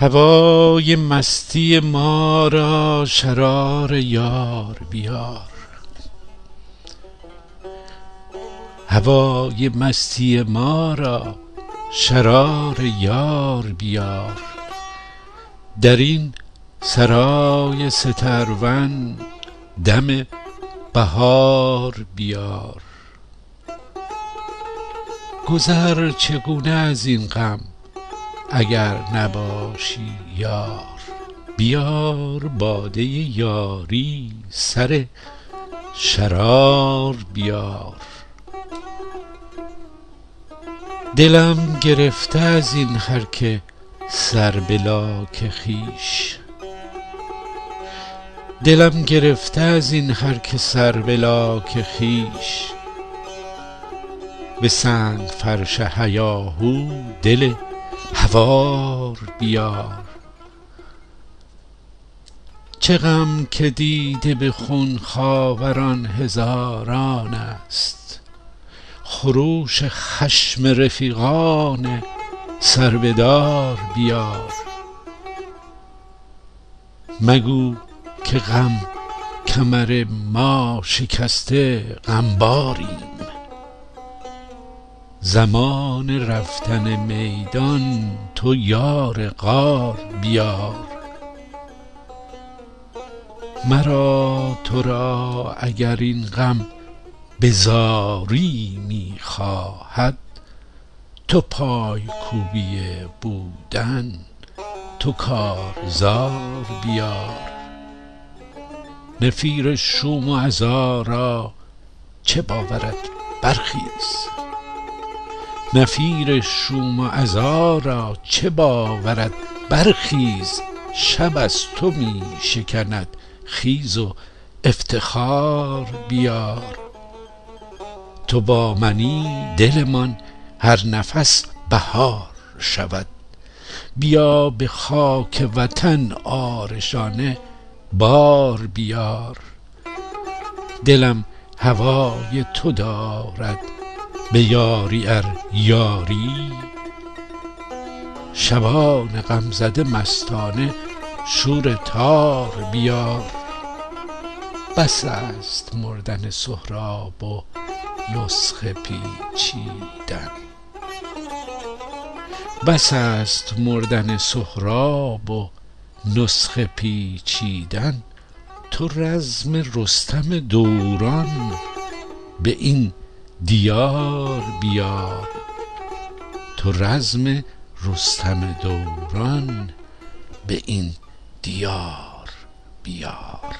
هوای مستی ما را شرار یار بیار. هوای مستی ما را شرار یار بیار. در این سرای سترون دم بهار بیار. گذر چگونه از این غم اگر نباشی یار. بیار باده یاری سر شرار بیار. دلم گرفته از این هر که سر به لاک خویش. دلم گرفته از این هر که سر به لاک خویش. به سنگ فرش هیاهو دل هوار بیار. چه غم که دیده به خون خاوران هزاران است. خروش خشم رفیقان سربدار بیار. مگو که غم کمر ما شکسته غمباریم. زمان رفتن میدان تو یار غار بیار. مرا تو را اگر این غم به زاری می خواهد. تو پای کوبی بودن تو کارزار بیار. نفیر شوم و عزا را چه باورد برخیز. نفیر شوم و عزا را چه باورد برخیز. شب از تو می شکند خیز و افتخار بیار. تو با منی دلمان هر نفس بهار شود. بیا به خاک وطن عارشانه بار بیار. دلم هوای تو دارد به یاری ار یاری. شبان غمزده مستانه شور تار بیار. بس است مردن سهراب و نسخه پیچیدن. بس است مردن سهراب و نسخه پیچیدن. تو رزم رستم دوران به این دیار بیار. تو رزم رستم دوران به این دیار بیار.